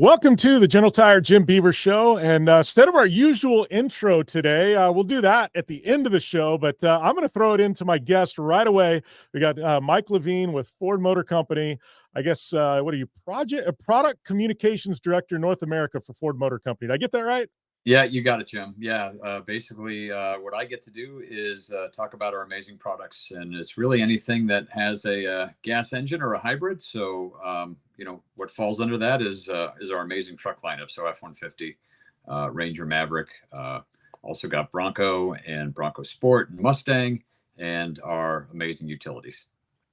Welcome to the General Tire Jim Beaver Show. And instead of our usual intro today, we'll do that at the end of the show. But I'm going to throw it into my guest right away. We got Mike Levine with Ford Motor Company. I guess, what are you, product communications director, North America for Ford Motor Company. Did I get that right? Yeah, you got it, Jim. Yeah, basically, what I get to do is talk about our amazing products, and it's really anything that has a gas engine or a hybrid. So, what falls under that is our amazing truck lineup. So F-150, Ranger, Maverick, also got Bronco and Bronco Sport and Mustang, and our amazing utilities.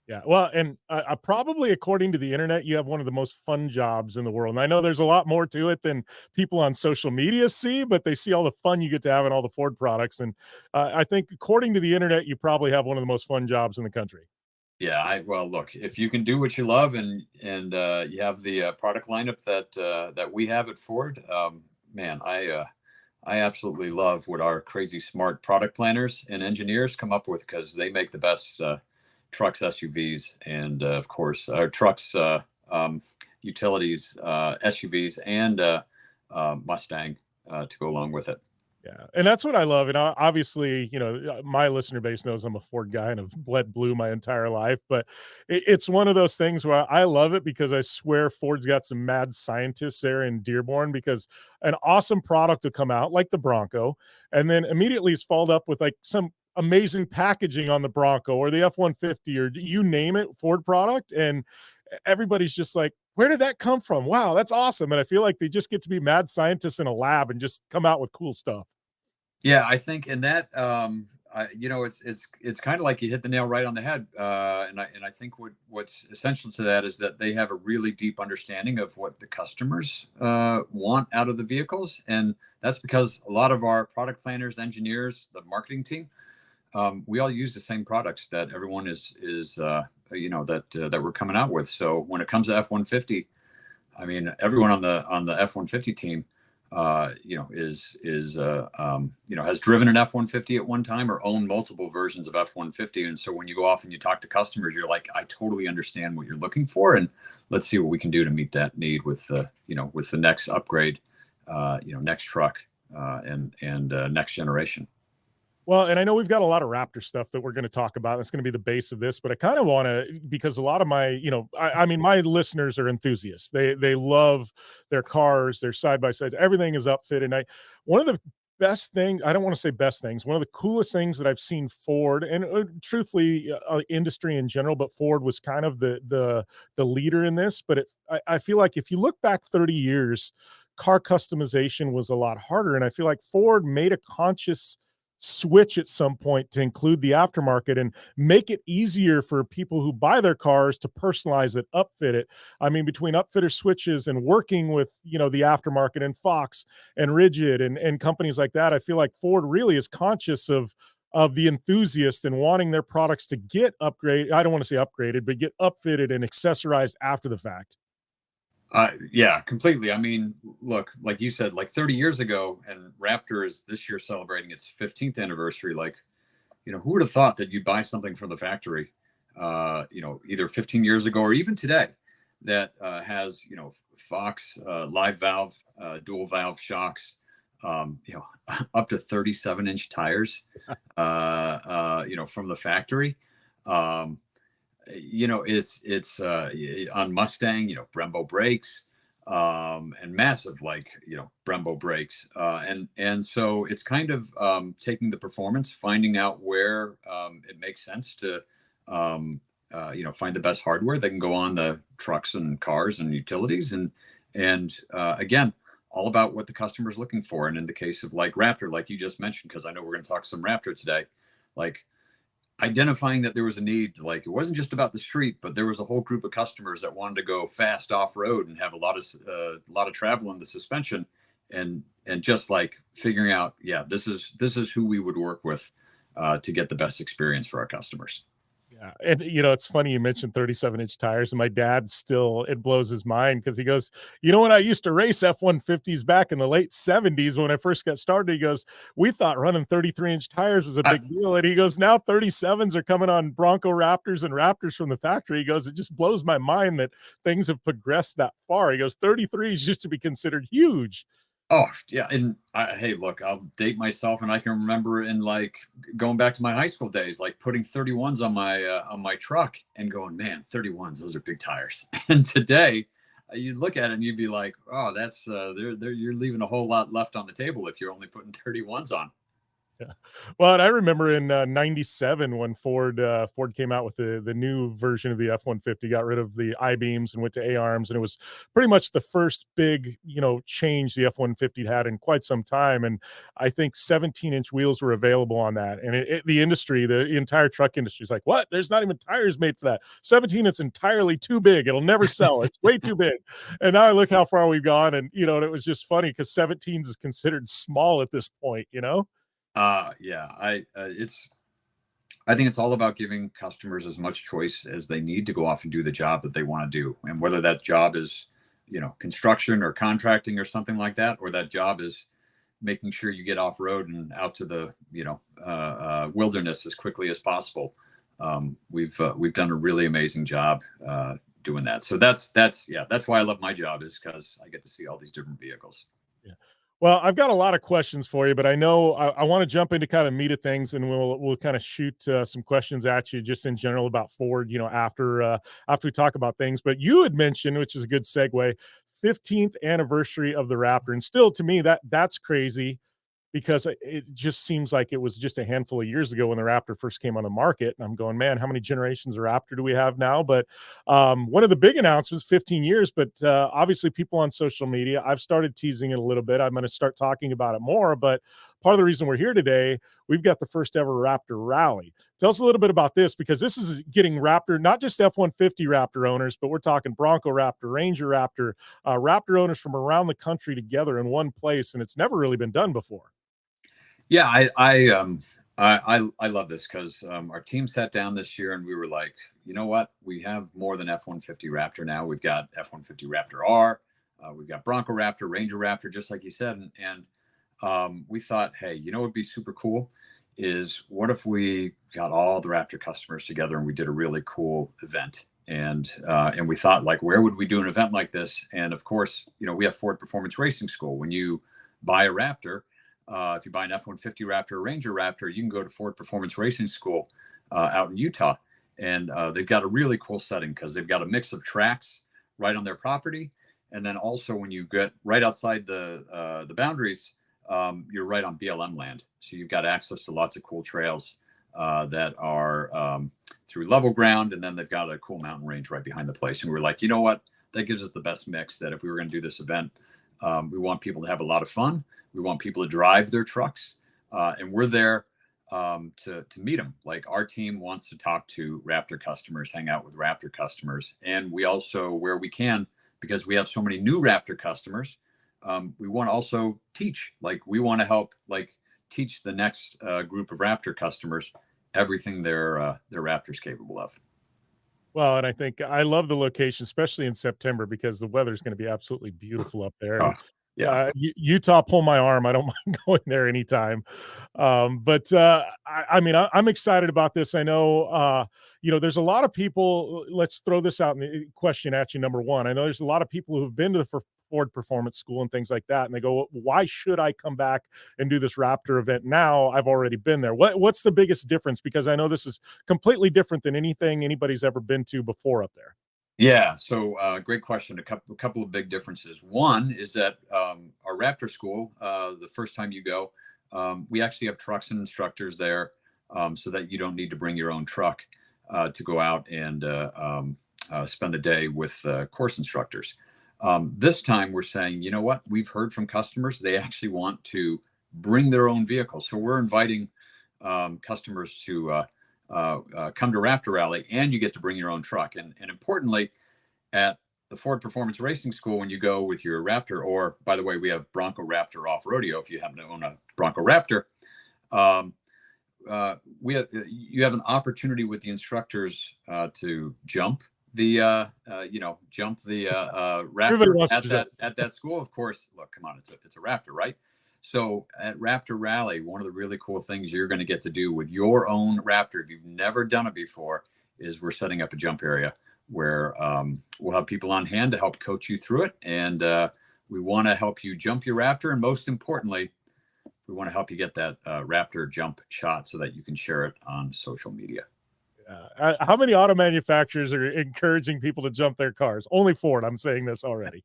Yeah, well, and probably according to the internet, you have one of the most fun jobs in the world. And I know there's a lot more to it than people on social media see, but they see all the fun you get to have in all the Ford products. And I think according to the internet, you probably have one of the most fun jobs in the country. Yeah, well, look, if you can do what you love and you have the product lineup that we have at Ford, man, I absolutely love what our crazy smart product planners and engineers come up with because they make the best trucks, SUVs, and of course, our trucks, utilities, SUVs, and Mustang to go along with it. Yeah, and that's what I love. And obviously, my listener base knows I'm a Ford guy and have bled blue my entire life. But it's one of those things where I love it because I swear Ford's got some mad scientists there in Dearborn because an awesome product will come out like the Bronco, and then immediately it's followed up with like some amazing packaging on the Bronco or the F-150 or you name it, Ford product, and everybody's just like, where did that come from? Wow, that's awesome. And I feel like they just get to be mad scientists in a lab and just come out with cool stuff. Yeah, I think in that, it's kind of like you hit the nail right on the head. And I think what's essential to that is that they have a really deep understanding of what the customers want out of the vehicles, and that's because a lot of our product planners, engineers, the marketing team, we all use the same products that everyone is that we're coming out with. So when it comes to F-150, I mean, everyone on the F-150 team, has driven an F-150 at one time or owned multiple versions of F-150. And so when you go off and you talk to customers, you're like, I totally understand what you're looking for, and let's see what we can do to meet that need with the next upgrade, next truck, and next generation. Well, and I know we've got a lot of Raptor stuff that we're going to talk about. That's going to be the base of this, but I kind of want to, because a lot of my, I mean, my listeners are enthusiasts. They love their cars, their side by sides. Everything is upfitted. And one of the best things, I don't want to say best things, one of the coolest things that I've seen Ford and truthfully industry in general, but Ford was kind of the leader in this. But I feel like if you look back 30 years, car customization was a lot harder. And I feel like Ford made a conscious switch at some point to include the aftermarket and make it easier for people who buy their cars to personalize it, upfit it. I mean, between upfitter switches and working with, the aftermarket and Fox and Rigid and companies like that, I feel like Ford really is conscious of the enthusiast and wanting their products to get upgraded. I don't want to say upgraded, but get upfitted and accessorized after the fact. Yeah, completely. I mean, look, like you said, like 30 years ago, and Raptor is this year celebrating its 15th anniversary. Like, who would have thought that you'd buy something from the factory, either 15 years ago or even today that has, Fox live valve, dual valve shocks, up to 37-inch tires, from the factory. It's on Mustang, Brembo brakes, and massive, Brembo brakes. And so it's kind of taking the performance, finding out where it makes sense to, find the best hardware that can go on the trucks and cars and utilities. And again, all about what the customer is looking for. And in the case of like Raptor, like you just mentioned, because I know we're going to talk some Raptor today, like identifying that there was a need, like it wasn't just about the street, but there was a whole group of customers that wanted to go fast off road and have a lot of travel in the suspension, and just like figuring out, yeah, this is who we would work with to get the best experience for our customers. Yeah. Yeah, and, it's funny you mentioned 37-inch tires, and my dad still it blows his mind because he goes, when I used to race F-150s back in the late '70s when I first got started," he goes, "we thought running 33-inch tires was a I, big deal," and he goes, "Now 37s are coming on Bronco Raptors and Raptors from the factory." He goes, "It just blows my mind that things have progressed that far." He goes, "33s used to be considered huge." oh yeah, and hey, look, I'll date myself, and I can remember in like going back to my high school days, like putting 31s on my truck and going, man, 31s, those are big tires. And today, you look at it and you'd be like, oh, that's you're leaving a whole lot left on the table if you're only putting 31s on. Yeah. Well, and I remember in '97 when Ford came out with the new version of the F-150, got rid of the I-beams and went to A-arms, and it was pretty much the first big, change the F-150 had in quite some time. And I think 17-inch wheels were available on that. And the industry, the entire truck industry is like, what? There's not even tires made for that. 17, it's entirely too big. It'll never sell. It's way too big. And now I look how far we've gone, and and it was just funny because 17s is considered small at this point. Yeah, I think it's all about giving customers as much choice as they need to go off and do the job that they want to do. And whether that job is, construction or contracting or something like that, or that job is making sure you get off road and out to the, wilderness as quickly as possible. We've done a really amazing job doing that. So that's why I love my job, is because I get to see all these different vehicles. Yeah. Well, I've got a lot of questions for you, but I know I want to jump into kind of meat of things, and we'll kind of shoot some questions at you just in general about Ford. After we talk about things. But you had mentioned, which is a good segue, 15th anniversary of the Raptor, and still to me that's crazy because it just seems like it was just a handful of years ago when the Raptor first came on the market. And I'm going, man, how many generations of Raptor do we have now? But one of the big announcements, 15 years, but obviously people on social media, I've started teasing it a little bit. I'm going to start talking about it more. But part of the reason we're here today, we've got the first ever Raptor Rally. Tell us a little bit about this, because this is getting Raptor, not just F-150 Raptor owners, but we're talking Bronco Raptor, Ranger Raptor, Raptor owners from around the country together in one place. And it's never really been done before. Yeah, I love this because our team sat down this year and we were like, you know what? We have more than F-150 Raptor now. We've got F-150 Raptor R, we've got Bronco Raptor, Ranger Raptor, just like you said, and we thought, hey, what would be super cool is what if we got all the Raptor customers together and we did a really cool event. And we thought, like, where would we do an event like this? And of course, we have Ford Performance Racing School. When you buy a Raptor, if you buy an F-150 Raptor or Ranger Raptor, you can go to Ford Performance Racing School out in Utah. And they've got a really cool setting because they've got a mix of tracks right on their property. And then also when you get right outside the boundaries, you're right on BLM land. So you've got access to lots of cool trails that are through level ground. And then they've got a cool mountain range right behind the place. And we're like, you know what? That gives us the best mix, that if we were going to do this event, we want people to have a lot of fun. We want people to drive their trucks, and we're there to meet them. Like, our team wants to talk to Raptor customers, hang out with Raptor customers, and we also, where we can, because we have so many new Raptor customers, we want to also teach. Like, we want to help, like, teach the next group of Raptor customers everything their Raptor's capable of. Well, and I think I love the location, especially in September, because the weather's going to be absolutely beautiful up there. Oh, And yeah. Utah, pull my arm. I don't mind going there anytime. But I mean, I'm excited about this. I know, there's a lot of people. Let's throw this out in the question at you. Number one, I know there's a lot of people who've been to the Ford Performance School and things like that, and they go, "Why should I come back and do this Raptor event now? I've already been there." What's the biggest difference? Because I know this is completely different than anything anybody's ever been to before up there. Yeah, so great question. A couple of big differences. One is that our Raptor school, the first time you go, we actually have trucks and instructors there, so that you don't need to bring your own truck to go out and spend a day with course instructors. This time we're saying, you know what? We've heard from customers. They actually want to bring their own vehicle. So we're inviting customers to come to Raptor Rally, and you get to bring your own truck. And importantly, at the Ford Performance Racing School, when you go with your Raptor, or by the way, we have Bronco Raptor Off Rodeo if you happen to own a Bronco Raptor. you have an opportunity with the instructors to jump the Everybody Raptor wants at to jump. that school. Of course, look, come on, it's a Raptor, right? So at Raptor Rally, one of the really cool things you're going to get to do with your own Raptor, if you've never done it before, is we're setting up a jump area where we'll have people on hand to help coach you through it. And we want to help you jump your Raptor. And most importantly, we want to help you get that Raptor jump shot so that you can share it on social media. How many auto manufacturers are encouraging people to jump their cars? Only Ford. I'm saying this already.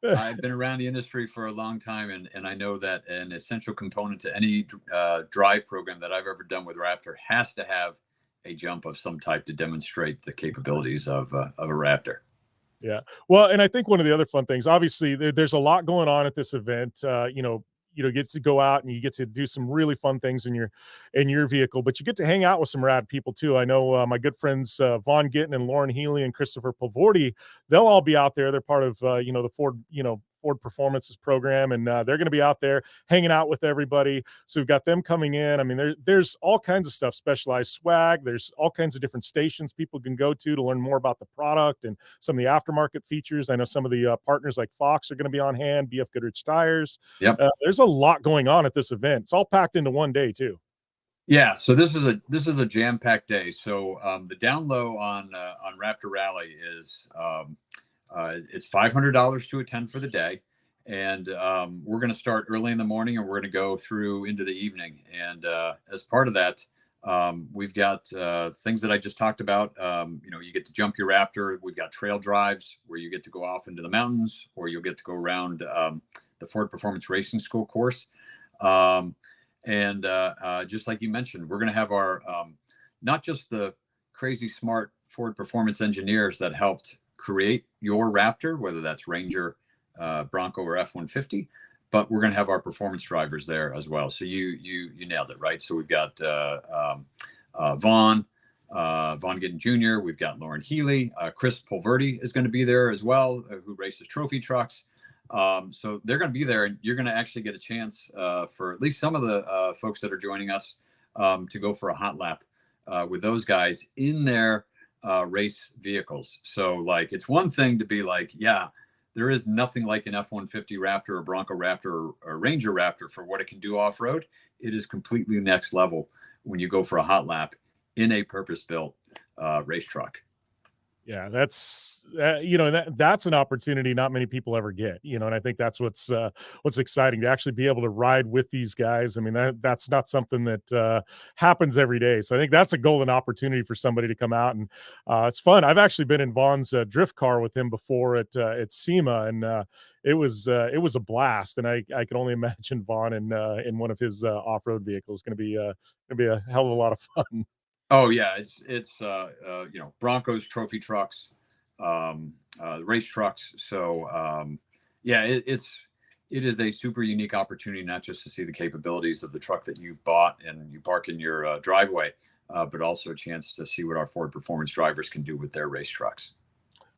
I've been around the industry for a long time, and I know that an essential component to any drive program that I've ever done with Raptor has to have a jump of some type to demonstrate the capabilities of a Raptor. Yeah. Well, and I think one of the other fun things, obviously, there's a lot going on at this event. Get to go out and you get to do some really fun things in your vehicle, but you get to hang out with some rad people too. I know my good friends Vaughn Gittin and Lauren Healy and Christopher Pavorti, they'll all be out there. They're part of the Ford Performances program, and they're going to be out there hanging out with everybody. So we've got them coming in. I mean, there's all kinds of stuff, specialized swag. There's all kinds of different stations people can go to learn more about the product and some of the aftermarket features. I know some of the partners like Fox are going to be on hand, BF Goodrich Tires. Yep. There's a lot going on at this event. It's all packed into one day too. Yeah, so this is a jam-packed day. So the down low on Raptor Rally is it's $500 to attend for the day, and we're going to start early in the morning, and we're going to go through into the evening. And as part of that, we've got things that I just talked about. You get to jump your Raptor. We've got trail drives where you get to go off into the mountains, or you'll get to go around the Ford Performance Racing School course. And just like you mentioned, we're going to have our not just the crazy smart Ford Performance engineers that helped create your Raptor, whether that's Ranger, Bronco, or F-150, but we're going to have our performance drivers there as well. So you nailed it, right? So we've got Vaughn Gittin Jr., we've got Lauren Healy, Chris Pavorti is going to be there as well, who races trophy trucks. So they're going to be there, and you're going to actually get a chance for at least some of the folks that are joining us to go for a hot lap with those guys in their race vehicles. So like, it's one thing to be like, yeah, there is nothing like an F-150 Raptor or Bronco Raptor or Ranger Raptor for what it can do off-road. It is completely next level when you go for a hot lap in a purpose-built race truck. Yeah, that's that's an opportunity not many people ever get, and I think that's what's exciting, to actually be able to ride with these guys. I mean, that's not something that happens every day. So I think that's a golden opportunity for somebody to come out, and it's fun. I've actually been in Vaughn's drift car with him before at SEMA, and it was a blast. And I can only imagine Vaughn in one of his off-road vehicles going to be a hell of a lot of fun. Oh yeah, it's Broncos trophy trucks, race trucks. So it is a super unique opportunity, not just to see the capabilities of the truck that you've bought and you park in your driveway, but also a chance to see what our Ford Performance drivers can do with their race trucks.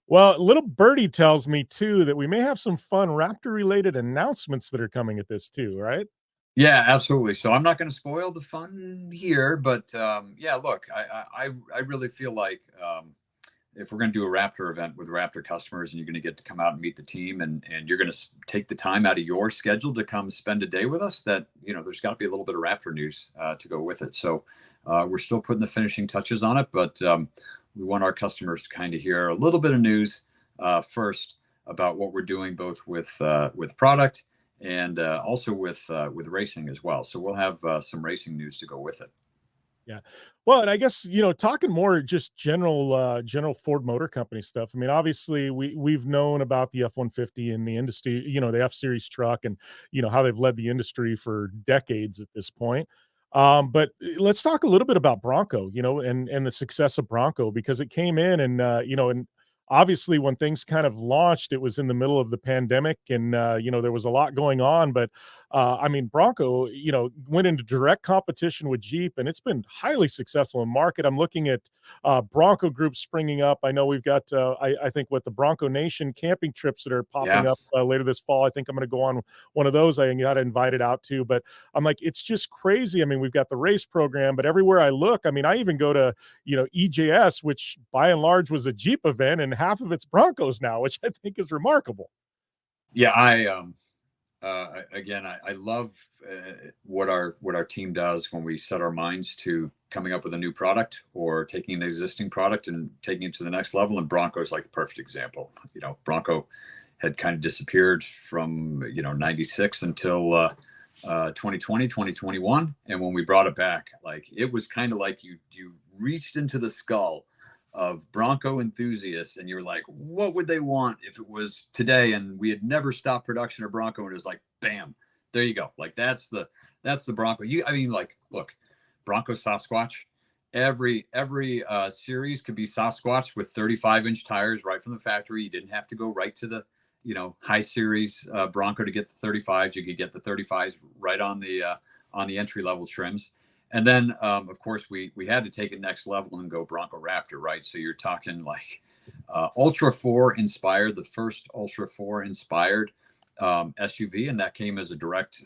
Well, little birdie tells me too that we may have some fun Raptor related announcements that are coming at this too, right? Yeah, absolutely. So I'm not going to spoil the fun here, but look, I really feel like if we're going to do a Raptor event with Raptor customers, and you're going to get to come out and meet the team, and you're going to take the time out of your schedule to come spend a day with us, that there's got to be a little bit of Raptor news to go with it. So we're still putting the finishing touches on it, but we want our customers to kind of hear a little bit of news first about what we're doing, both with product and also with racing as well. So we'll have some racing news to go with it. Yeah. Well, and I guess, talking more just general Ford Motor Company stuff. I mean, obviously we've known about the F-150 in the industry, the F-Series truck, and, how they've led the industry for decades at this point. But let's talk a little bit about Bronco, and the success of Bronco, because it came in and, and obviously when things kind of launched, it was in the middle of the pandemic, and there was a lot going on. But I mean, Bronco, went into direct competition with Jeep, and it's been highly successful in market. I'm looking at Bronco groups springing up. I know we've got, I think, with the Bronco Nation camping trips that are popping Yeah. up later this fall. I think I'm going to go on one of those. I got invited out to, but I'm like, it's just crazy. I mean, we've got the race program, but everywhere I look, I mean, I even go to, EJS, which by and large was a Jeep event, and half of it's Broncos now, which I think is remarkable. Yeah, again, I love what our team does when we set our minds to coming up with a new product or taking an existing product and taking it to the next level. And Bronco is like the perfect example. Bronco had kind of disappeared from 96 until 2020, 2021, and when we brought it back, like, it was kind of like you reached into the skull of Bronco enthusiasts, and you're like, what would they want if it was today and we had never stopped production of Bronco, and it was like, bam, there you go. Like, that's the Bronco. I mean, like, look, Bronco Sasquatch, every series could be Sasquatch with 35-inch tires right from the factory. You didn't have to go right to the high series Bronco to get the 35s. You could get the 35s right on the entry level trims. And then, of course, we had to take it next level and go Bronco Raptor, right? So you're talking like Ultra 4 inspired, the first Ultra 4 inspired SUV. And that came as a direct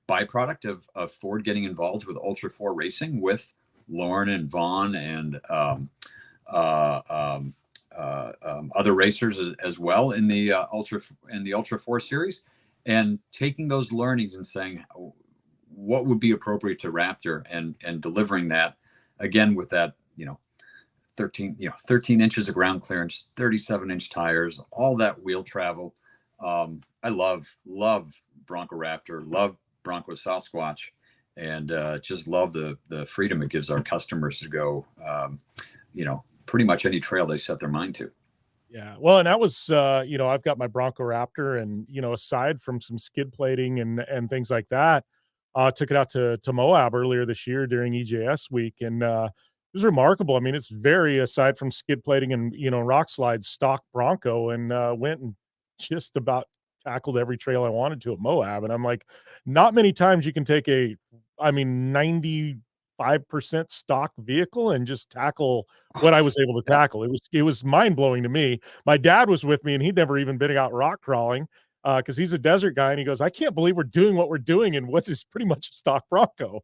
byproduct of Ford getting involved with Ultra 4 racing with Lauren and Vaughn and other racers as well in the Ultra 4 series, and taking those learnings and saying, what would be appropriate to Raptor, and delivering that again with that 13 inches of ground clearance, 37-inch tires, all that wheel travel. I love Bronco Raptor, love Bronco Sasquatch, and just love the freedom it gives our customers to go pretty much any trail they set their mind to. Yeah. Well, and that was, I've got my Bronco Raptor, and, aside from some skid plating and things like that, took it out to Moab earlier this year during EJS week. And, it was remarkable. I mean, it's very, aside from skid plating and, rock slides, stock Bronco, and, went and just about tackled every trail I wanted to at Moab. And I'm like, not many times you can take 95% stock vehicle and just tackle what I was able to tackle. It was mind blowing to me. My dad was with me, and he'd never even been out rock crawling because he's a desert guy, and he goes, "I can't believe we're doing what we're doing in what is pretty much a stock Bronco."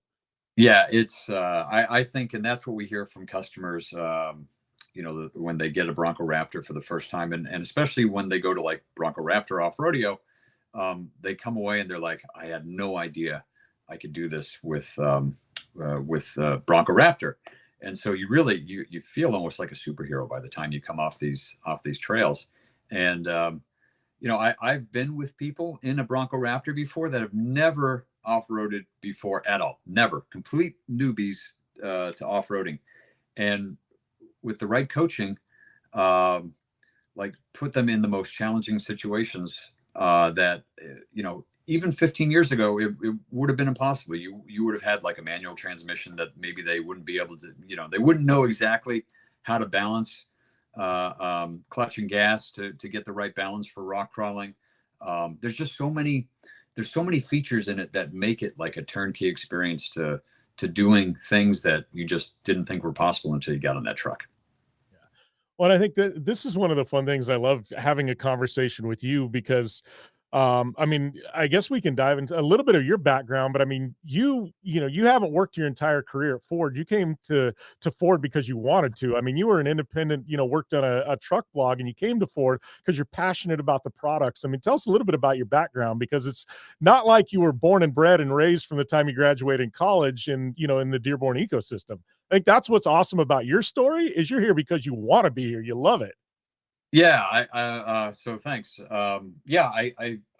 Yeah, it's I think, and that's what we hear from customers. When they get a Bronco Raptor for the first time, and especially when they go to like Bronco Raptor off rodeo, they come away and they're like, I had no idea I could do this with Bronco Raptor. And so you really you feel almost like a superhero by the time you come off these trails. And I've been with people in a Bronco Raptor before that have never off-roaded before at all, never, complete newbies to off-roading, and with the right coaching, like, put them in the most challenging situations that even 15 years ago, it would have been impossible. You would have had like a manual transmission that maybe they wouldn't be able to, they wouldn't know exactly how to balance clutch and gas to get the right balance for rock crawling. There's so many features in it that make it like a turnkey experience to doing things that you just didn't think were possible until you got on that truck. Well, I think that this is one of the fun things. I love having a conversation with you because, I mean, I guess we can dive into a little bit of your background, but I mean, you haven't worked your entire career at Ford. You came to Ford because you wanted to. I mean, you were an independent, worked on a truck blog, and you came to Ford because you're passionate about the products. I mean, tell us a little bit about your background, because it's not like you were born and bred and raised from the time you graduated college and, in the Dearborn ecosystem. I think that's what's awesome about your story is you're here because you want to be here. You love it. Yeah, so thanks. Yeah,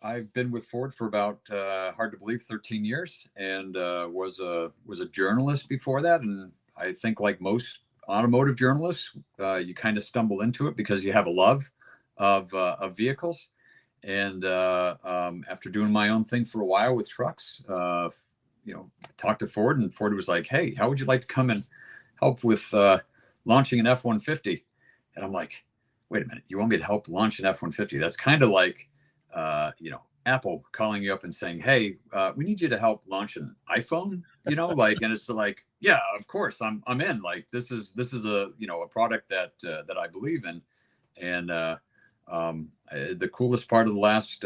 I've been with Ford for about hard to believe 13 years, and was a journalist before that. And I think, like most automotive journalists, you kind of stumble into it because you have a love of vehicles. And after doing my own thing for a while with trucks, talked to Ford, and Ford was like, "Hey, how would you like to come and help with launching an F-150?" And I'm like, wait a minute, you want me to help launch an F-150? That's kind of like, Apple calling you up and saying, hey, we need you to help launch an iPhone, like, and it's like, yeah, of course, I'm in. Like, this is a product that I believe in. And the coolest part of the last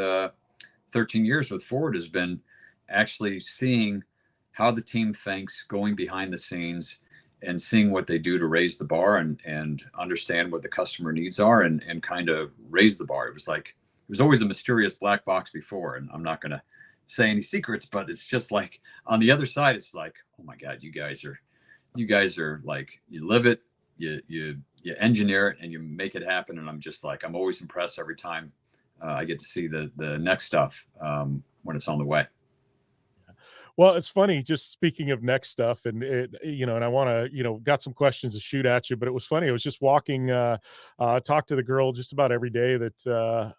13 years with Ford has been actually seeing how the team thinks, going behind the scenes, and seeing what they do to raise the bar and understand what the customer needs are, and kind of raise the bar. It was always a mysterious black box before, and I'm not going to say any secrets, but it's just like on the other side, it's like, oh my God, you guys are like, you live it, you engineer it, and you make it happen. And I'm always impressed every time I get to see the next stuff when it's on the way. Well, it's funny, just speaking of next stuff, and and I want to, got some questions to shoot at you, but it was funny. I was just walking, talk to the girl just about every day that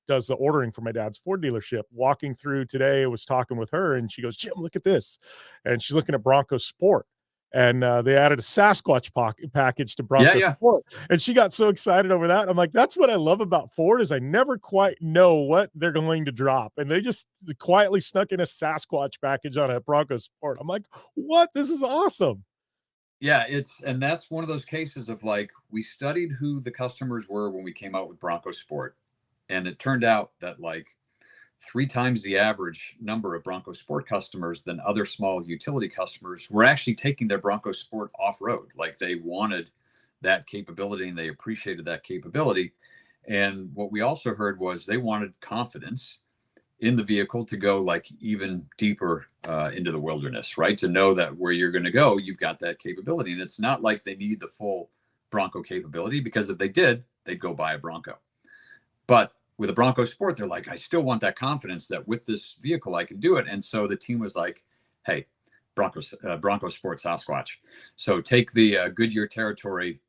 does the ordering for my dad's Ford dealership. Walking through today, I was talking with her, and she goes, "Jim, look at this," and she's looking at Bronco Sport. And they added a Sasquatch package to Yeah, Bronco yeah. Sport, and she got so excited over that. I'm like, that's what I love about Ford is I never quite know what they're going to drop, and they just quietly snuck in a Sasquatch package on a Bronco Sport. I'm like, what? This is awesome. Yeah, and that's one of those cases of like, we studied who the customers were when we came out with Bronco Sport. And it turned out that like 3 times the average number of Bronco Sport customers than other small utility customers were actually taking their Bronco Sport off road. Like, they wanted that capability and they appreciated that capability. And what we also heard was they wanted confidence in the vehicle to go like even deeper into the wilderness, right? To know that where you're going to go, you've got that capability. And it's not like they need the full Bronco capability, because if they did, they'd go buy a Bronco. But with a Bronco Sport, they're like, I still want that confidence that with this vehicle, I can do it. And so the team was like, hey, Bronco Sport Sasquatch. So take the Goodyear Territory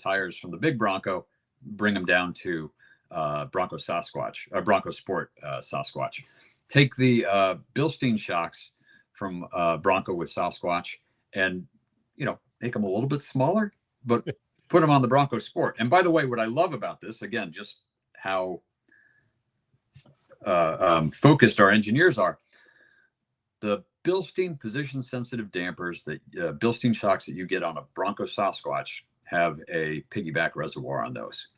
tires from the big Bronco, bring them down to Bronco Sport Sasquatch. Take the Bilstein shocks from Bronco with Sasquatch, and make them a little bit smaller, but put them on the Bronco Sport. And by the way, what I love about this, again, just how focused our engineers are. The Bilstein position sensitive dampers, that Bilstein shocks that you get on a Bronco Sasquatch, have a piggyback reservoir on those.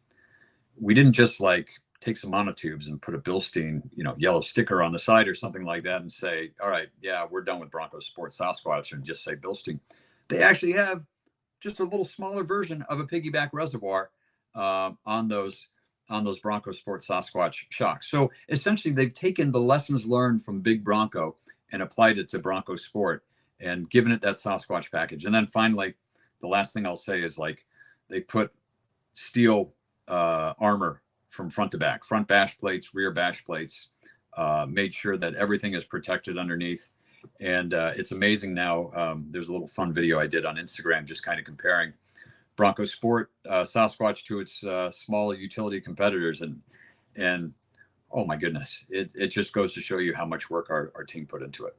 We didn't just like take some monotubes and put a Bilstein, yellow sticker on the side or something like that and say, all right, yeah, we're done with Bronco Sport Sasquatch, and just say Bilstein. They actually have just a little smaller version of a piggyback reservoir on those Bronco Sport Sasquatch shocks. So essentially, they've taken the lessons learned from Big Bronco and applied it to Bronco Sport and given it that Sasquatch package. And then finally, the last thing I'll say is like, they put steel armor from front to back, front bash plates, rear bash plates, made sure that everything is protected underneath. And it's amazing now. There's a little fun video I did on Instagram, just kind of comparing Bronco Sport Sasquatch to its small utility competitors, and oh my goodness, it just goes to show you how much work our team put into it.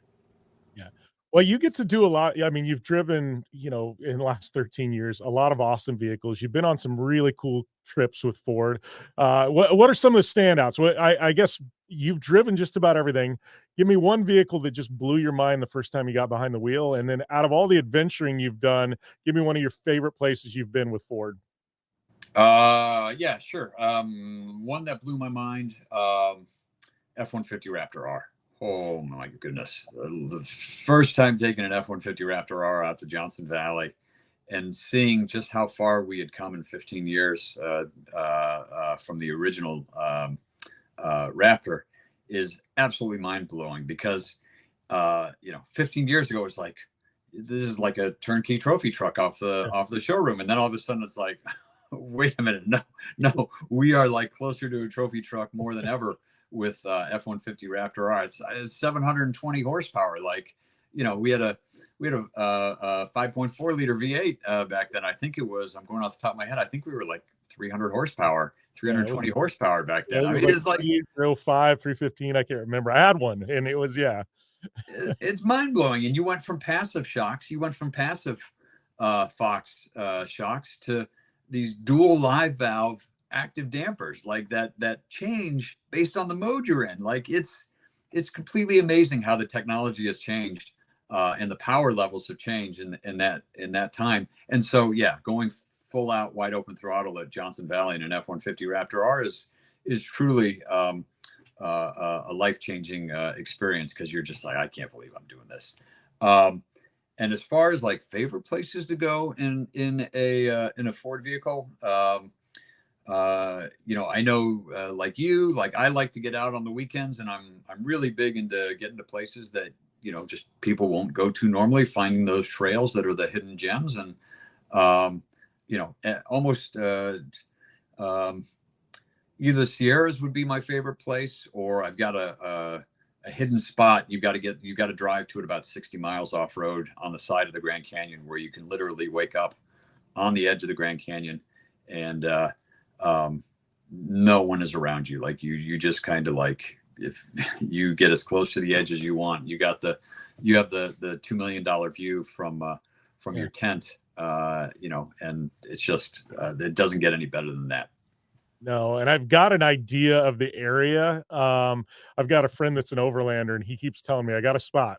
Yeah. Well, you get to do a lot. I mean, you've driven, in the last 13 years, a lot of awesome vehicles. You've been on some really cool trips with Ford. What are some of the standouts? I guess you've driven just about everything. Give me one vehicle that just blew your mind the first time you got behind the wheel. And then out of all the adventuring you've done, give me one of your favorite places you've been with Ford. Yeah, sure. One that blew my mind, F-150 Raptor R. Oh my goodness. The first time taking an F-150 Raptor R out to Johnson Valley and seeing just how far we had come in 15 years from the original Raptor is absolutely mind blowing, because 15 years ago, it was like, this is like a turnkey trophy truck off the showroom. And then all of a sudden it's like, wait a minute. No, we are like closer to a trophy truck more than ever with F-150 Raptor R. It's 720 horsepower. Like, we had a 5.4 liter V8 back then. I think it was, I'm going off the top of my head, I think we were like 300 horsepower, 320 horsepower back then. I mean, it's like 305, 315. I can't remember. I had one, and it was, yeah. It's mind blowing. And you went from passive shocks, Fox shocks to these dual live valve active dampers like that change based on the mode you're in. Like it's completely amazing how the technology has changed, and the power levels have changed in that time. And so, yeah, going full out wide open throttle at Johnson Valley in an F-150 Raptor R is truly a life-changing experience, because you're just like, I can't believe I'm doing this. And as far as like favorite places to go in a Ford vehicle, I know, like you, like I like to get out on the weekends, and I'm really big into getting to places that, just people won't go to normally, finding those trails that are the hidden gems. And, almost, either the Sierras would be my favorite place, or I've got a hidden spot. You've got to drive to it about 60 miles off road on the side of the Grand Canyon, where you can literally wake up on the edge of the Grand Canyon, and no one is around you. Like you just kind of like, if you get as close to the edge as you want, you have the $2 million view from your tent, and it's just, it doesn't get any better than that. No, and I've got an idea of the area. I've got a friend that's an overlander, and he keeps telling me, I got a spot.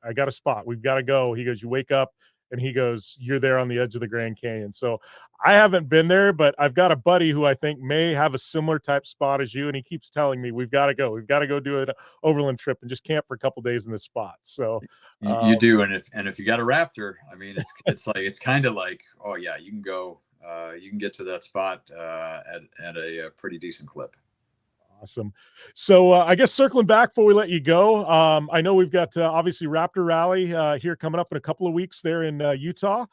We've got to go. He goes, you wake up, and he goes, you're there on the edge of the Grand Canyon. So I haven't been there, but I've got a buddy who I think may have a similar type spot as you. And he keeps telling me, we've got to go do an overland trip and just camp for a couple days in this spot. So you do. And if you got a Raptor, I mean, it's kind of like, oh yeah, you can go. You can get to that spot at a pretty decent clip. Awesome. So I guess circling back before we let you go, I know we've got obviously Raptor Rally here coming up in a couple of weeks there in Utah.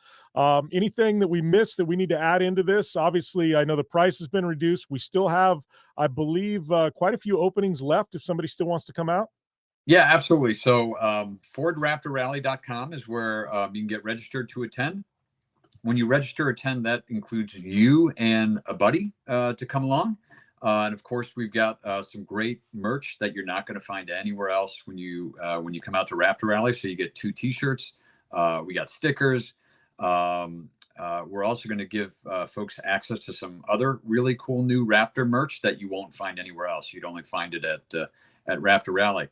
Anything that we missed that we need to add into this? Obviously, I know the price has been reduced. We still have, I believe, quite a few openings left if somebody still wants to come out. Yeah, absolutely. So FordRaptorRally.com is where you can get registered to attend. When you register attend, that includes you and a buddy to come along. And of course, we've got some great merch that you're not going to find anywhere else when you come out to Raptor Rally. So you get 2 T-shirts. We got stickers. We're also going to give folks access to some other really cool new Raptor merch that you won't find anywhere else. You'd only find it at Raptor Rally.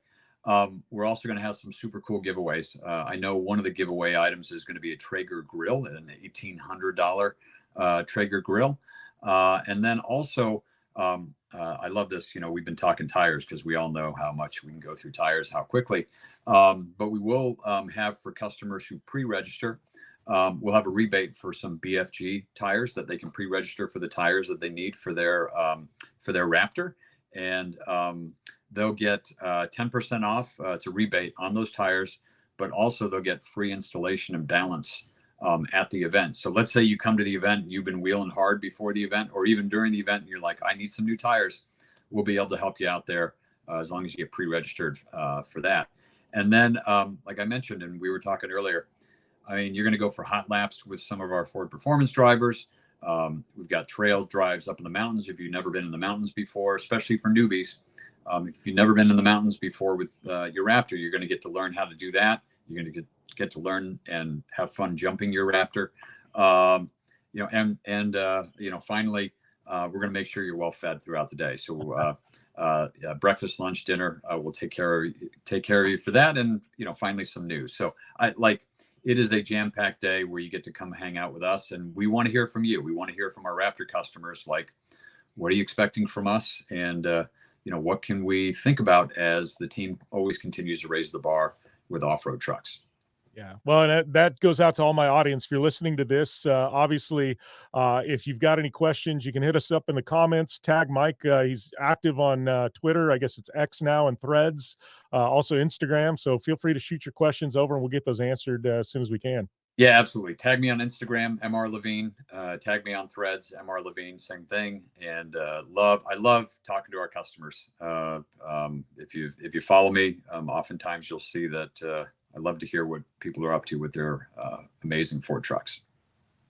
We're also going to have some super cool giveaways. I know one of the giveaway items is going to be a Traeger grill, an $1,800 Traeger grill. And then also, I love this, we've been talking tires because we all know how much we can go through tires, how quickly. But we will have, for customers who pre-register, we'll have a rebate for some BFG tires that they can pre-register for the tires that they need for their Raptor. And they'll get 10% off. It's a rebate on those tires, but also they'll get free installation and balance at the event. So let's say you come to the event, you've been wheeling hard before the event, or even during the event, and you're like, I need some new tires. We'll be able to help you out there as long as you get pre-registered for that. And then, like I mentioned, and we were talking earlier, I mean, you're going to go for hot laps with some of our Ford Performance drivers. We've got trail drives up in the mountains if you've never been in the mountains before, especially for newbies. If you've never been in the mountains before with your Raptor, you're going to get to learn how to do that. You're going to get to learn and have fun jumping your Raptor. Finally, we're going to make sure you're well fed throughout the day. So breakfast, lunch, dinner, we'll take care of you for that. And, finally some news. So it is a jam-packed day where you get to come hang out with us, and we want to hear from you. We want to hear from our Raptor customers. Like, what are you expecting from us? And, what can we think about as the team always continues to raise the bar with off-road trucks? Yeah. Well, and that goes out to all my audience. If you're listening to this, obviously, if you've got any questions, you can hit us up in the comments, tag Mike. He's active on Twitter. I guess it's X now, and Threads, also Instagram. So feel free to shoot your questions over and we'll get those answered as soon as we can. Yeah, absolutely. Tag me on Instagram, Mr. Levine. Tag me on Threads, Mr. Levine, same thing. And I love talking to our customers. If you follow me, oftentimes you'll see that I love to hear what people are up to with their amazing Ford trucks.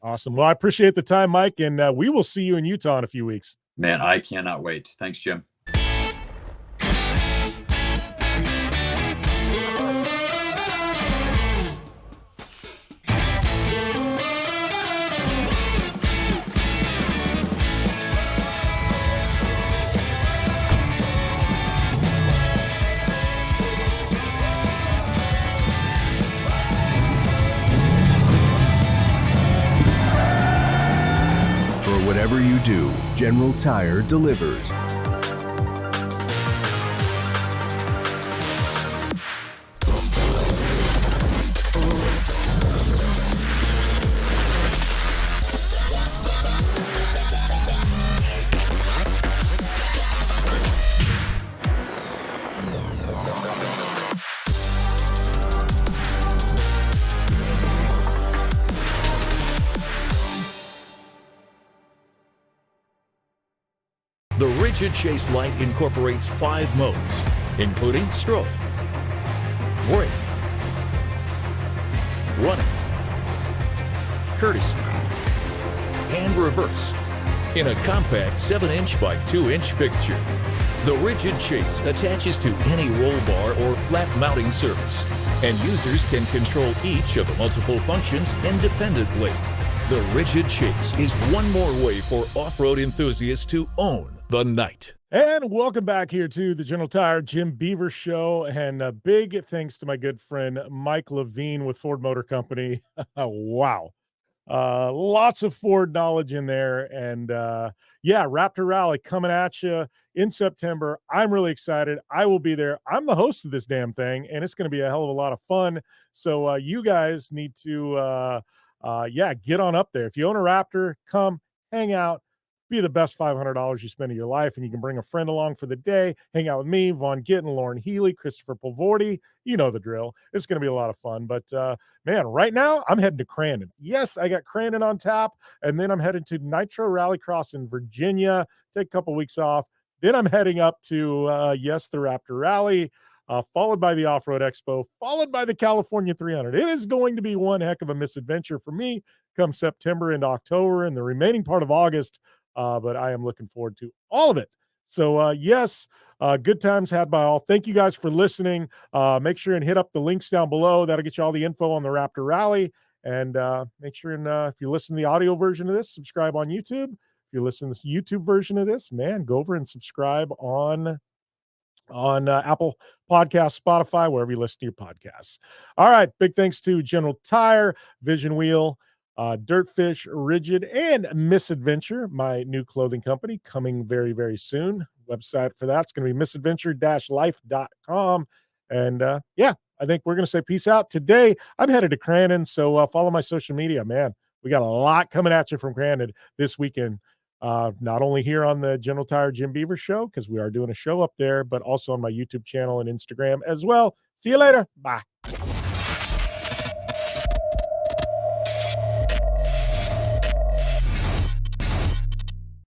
Awesome. Well, I appreciate the time, Mike, and we will see you in Utah in a few weeks. Man, I cannot wait. Thanks, Jim. Whatever you do, General Tire delivers. The Rigid Chase Lite incorporates 5 modes, including stroke, brake, running, courtesy, and reverse in a compact 7-inch by 2-inch fixture. The Rigid Chase attaches to any roll bar or flat mounting surface, and users can control each of the multiple functions independently. The Rigid Chase is one more way for off-road enthusiasts to own the night. And welcome back here to the General Tire Jim Beaver Show. And a big thanks to my good friend Mike Levine with Ford Motor Company. Wow. Lots of Ford knowledge in there. And yeah, Raptor Rally coming at you in September. I'm really excited. I will be there. I'm the host of this damn thing, and it's going to be a hell of a lot of fun. So you guys need to, yeah, get on up there. If you own a Raptor, come hang out. Be the best $500 you spend in your life, and you can bring a friend along for the day. Hang out with me, Vaughn Gittin, Lauren Healy, Christopher Polvordi. You know the drill. It's going to be a lot of fun. But man, right now I'm heading to Crandon. Yes, I got Crandon on tap, and then I'm headed to Nitro Rallycross in Virginia. Take a couple weeks off. Then I'm heading up to yes, the Raptor Rally, followed by the Off-Road Expo, followed by the California 300. It is going to be one heck of a misadventure for me come September and October and the remaining part of August. But I am looking forward to all of it. So, yes, good times had by all. Thank you guys for listening. Make sure and hit up the links down below. That'll get you all the info on the Raptor Rally. And make sure and if you listen to the audio version of this, subscribe on YouTube. If you listen to the YouTube version of this, man, go over and subscribe on Apple Podcasts, Spotify, wherever you listen to your podcasts. All right. Big thanks to General Tire, Vision Wheel, Dirtfish, Rigid, and Misadventure, my new clothing company, coming very, very soon. Website for that's going to be misadventure-life.com. And yeah, I think we're going to say peace out. Today, I'm headed to Crandon, so follow my social media, man. We got a lot coming at you from Crandon this weekend. Not only here on the General Tire Jim Beaver Show, because we are doing a show up there, but also on my YouTube channel and Instagram as well. See you later. Bye.